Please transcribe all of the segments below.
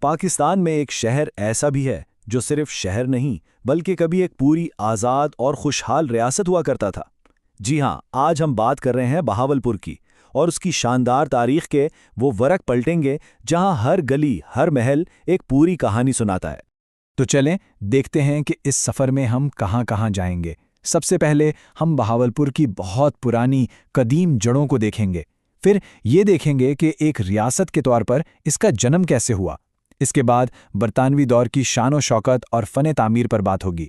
پاکستان میں ایک شہر ایسا بھی ہے جو صرف شہر نہیں بلکہ کبھی ایک پوری آزاد اور خوشحال ریاست ہوا کرتا تھا۔ جی ہاں، آج ہم بات کر رہے ہیں بہاولپور کی، اور اس کی شاندار تاریخ کے وہ ورق پلٹیں گے جہاں ہر گلی، ہر محل ایک پوری کہانی سناتا ہے۔ تو چلیں دیکھتے ہیں کہ اس سفر میں ہم کہاں کہاں جائیں گے۔ سب سے پہلے ہم بہاولپور کی بہت پرانی قدیم جڑوں کو دیکھیں گے، پھر یہ دیکھیں گے کہ ایک ریاست کے طور پر اس کا جنم کیسے ہوا۔ اس کے بعد برطانوی دور کی شان و شوکت اور فن تعمیر پر بات ہوگی،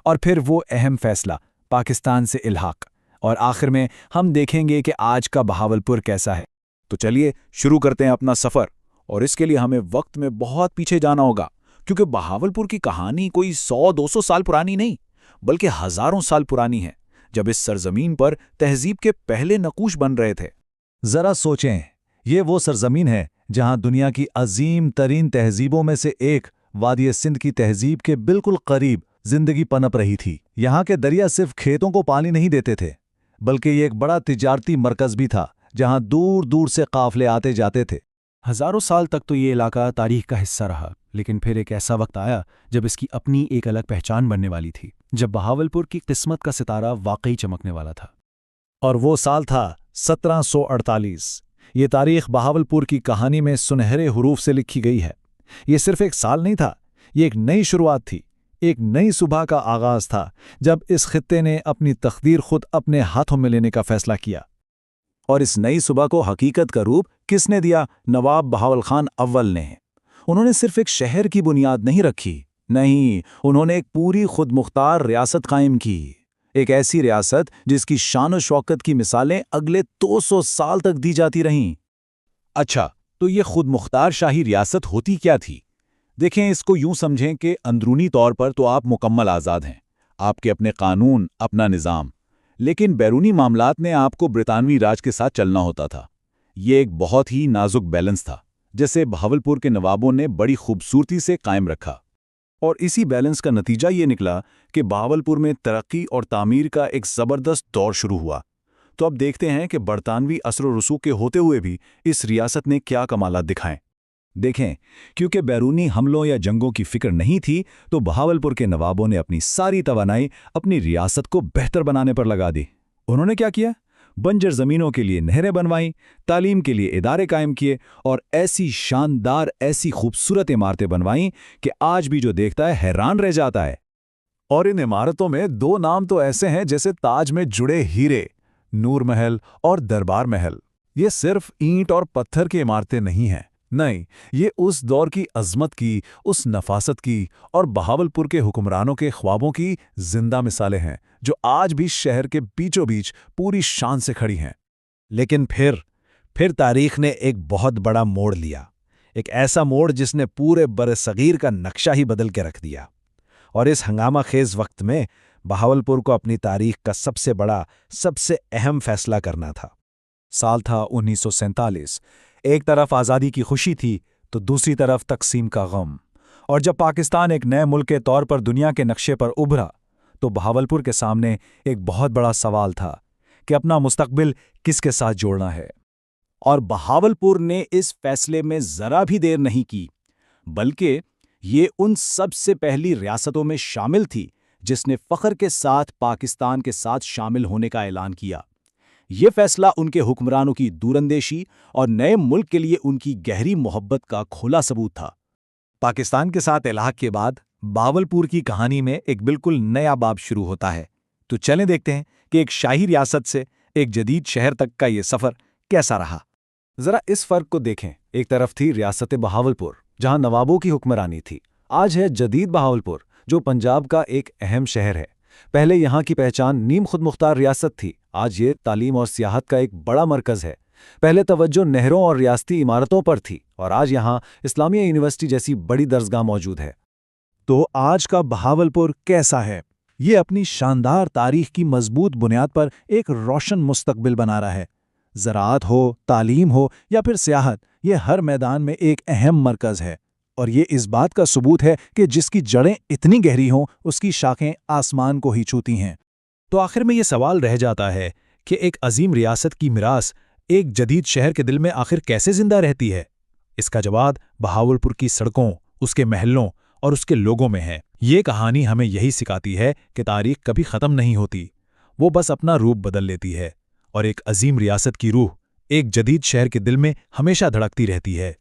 اور پھر وہ اہم فیصلہ پاکستان سے الحاق، اور آخر میں ہم دیکھیں گے کہ آج کا بہاولپور کیسا ہے۔ تو چلیے شروع کرتے ہیں اپنا سفر، اور اس کے لیے ہمیں وقت میں بہت پیچھے جانا ہوگا، کیونکہ بہاولپور کی کہانی کوئی 100-200 سال پرانی نہیں بلکہ ہزاروں سال پرانی ہے، جب اس سرزمین پر تہذیب کے پہلے نقوش بن رہے تھے۔ ذرا سوچیں، یہ وہ سرزمین ہے جہاں دنیا کی عظیم ترین تہذیبوں میں سے ایک وادی سندھ کی تہذیب کے بالکل قریب زندگی پنپ رہی تھی۔ یہاں کے دریا صرف کھیتوں کو پانی نہیں دیتے تھے، بلکہ یہ ایک بڑا تجارتی مرکز بھی تھا جہاں دور دور سے قافلے آتے جاتے تھے۔ ہزاروں سال تک تو یہ علاقہ تاریخ کا حصہ رہا، لیکن پھر ایک ایسا وقت آیا جب اس کی اپنی ایک الگ پہچان بننے والی تھی، جب بہاولپور کی قسمت کا ستارہ واقعی چمکنے والا تھا۔ اور وہ سال تھا 1748۔ یہ تاریخ بہاولپور کی کہانی میں سنہرے حروف سے لکھی گئی ہے۔ یہ صرف ایک سال نہیں تھا، یہ ایک نئی شروعات تھی، ایک نئی صبح کا آغاز تھا جب اس خطے نے اپنی تقدیر خود اپنے ہاتھوں میں لینے کا فیصلہ کیا۔ اور اس نئی صبح کو حقیقت کا روپ کس نے دیا؟ نواب بہاول خان اول نے۔ انہوں نے صرف ایک شہر کی بنیاد نہیں رکھی، نہیں، انہوں نے ایک پوری خود مختار ریاست قائم کی، ایک ایسی ریاست جس کی شان و شوکت کی مثالیں اگلے 200 سال تک دی جاتی رہیں۔ اچھا، تو یہ خود مختار شاہی ریاست ہوتی کیا تھی؟ دیکھیں، اس کو یوں سمجھیں کہ اندرونی طور پر تو آپ مکمل آزاد ہیں، آپ کے اپنے قانون، اپنا نظام، لیکن بیرونی معاملات میں آپ کو برطانوی راج کے ساتھ چلنا ہوتا تھا۔ یہ ایک بہت ہی نازک بیلنس تھا جسے بہاولپور کے نوابوں نے بڑی خوبصورتی سے قائم رکھا، اور اسی بیلنس کا نتیجہ یہ نکلا کہ بہاولپور میں ترقی اور تعمیر کا ایک زبردست دور شروع ہوا۔ تو اب دیکھتے ہیں کہ برطانوی اثر و رسوخ کے ہوتے ہوئے بھی اس ریاست نے کیا کمالات دکھائیں۔ دیکھیں، کیونکہ بیرونی حملوں یا جنگوں کی فکر نہیں تھی، تو بہاولپور کے نوابوں نے اپنی ساری توانائی اپنی ریاست کو بہتر بنانے پر لگا دی۔ انہوں نے کیا کیا؟ بنجر زمینوں کے لیے نہریں بنوائیں، تعلیم کے لیے ادارے قائم کیے، اور ایسی شاندار، ایسی خوبصورت عمارتیں بنوائیں کہ آج بھی جو دیکھتا ہے حیران رہ جاتا ہے۔ اور ان عمارتوں میں 2 نام تو ایسے ہیں جیسے تاج میں جڑے ہیرے، نور محل اور دربار محل۔ یہ صرف اینٹ اور پتھر کی عمارتیں نہیں ہیں، نہیں، یہ اس دور کی عظمت کی، اس نفاست کی، اور بہاولپور کے حکمرانوں کے خوابوں کی زندہ مثالیں ہیں جو آج بھی شہر کے بیچوں بیچ پوری شان سے کھڑی ہیں۔ لیکن پھر تاریخ نے ایک بہت بڑا موڑ لیا، ایک ایسا موڑ جس نے پورے برصغیر کا نقشہ ہی بدل کے رکھ دیا۔ اور اس ہنگامہ خیز وقت میں بہاولپور کو اپنی تاریخ کا سب سے بڑا، سب سے اہم فیصلہ کرنا تھا۔ سال تھا 1947۔ ایک طرف آزادی کی خوشی تھی تو دوسری طرف تقسیم کا غم، اور جب پاکستان ایک نئے ملک کے طور پر دنیا کے نقشے پر ابھرا تو بہاولپور کے سامنے ایک بہت بڑا سوال تھا کہ اپنا مستقبل کس کے ساتھ جوڑنا ہے۔ اور بہاولپور نے اس فیصلے میں ذرا بھی دیر نہیں کی، بلکہ یہ ان سب سے پہلی ریاستوں میں شامل تھی جس نے فخر کے ساتھ پاکستان کے ساتھ شامل ہونے کا اعلان کیا۔ یہ فیصلہ ان کے حکمرانوں کی دوراندیشی اور نئے ملک کے لیے ان کی گہری محبت کا کھلا ثبوت تھا۔ پاکستان کے ساتھ الحاق کے بعد بہاولپور کی کہانی میں ایک بالکل نیا باب شروع ہوتا ہے۔ تو چلیں دیکھتے ہیں کہ ایک شاہی ریاست سے ایک جدید شہر تک کا یہ سفر کیسا رہا۔ ذرا اس فرق کو دیکھیں، ایک طرف تھی ریاست بہاولپور جہاں نوابوں کی حکمرانی تھی، آج ہے جدید بہاولپور جو پنجاب کا ایک اہم شہر ہے۔ پہلے یہاں کی پہچان نیم خود مختار ریاست تھی، آج یہ تعلیم اور سیاحت کا ایک بڑا مرکز ہے۔ پہلے توجہ نہروں اور ریاستی عمارتوں پر تھی، اور آج یہاں اسلامیہ یونیورسٹی جیسی بڑی درسگاہ موجود ہے۔ تو آج کا بہاولپور کیسا ہے؟ یہ اپنی شاندار تاریخ کی مضبوط بنیاد پر ایک روشن مستقبل بنا رہا ہے۔ زراعت ہو، تعلیم ہو یا پھر سیاحت، یہ ہر میدان میں ایک اہم مرکز ہے، اور یہ اس بات کا ثبوت ہے کہ جس کی جڑیں اتنی گہری ہوں اس کی شاخیں آسمان کو ہی چھوتی ہیں۔ تو آخر میں یہ سوال رہ جاتا ہے کہ ایک عظیم ریاست کی میراث ایک جدید شہر کے دل میں آخر کیسے زندہ رہتی ہے؟ اس کا جواب بہاولپور کی سڑکوں، اس کے محلوں اور اس کے لوگوں میں ہے۔ یہ کہانی ہمیں یہی سکھاتی ہے کہ تاریخ کبھی ختم نہیں ہوتی، وہ بس اپنا روپ بدل لیتی ہے، اور ایک عظیم ریاست کی روح ایک جدید شہر کے دل میں ہمیشہ دھڑکتی رہتی ہے۔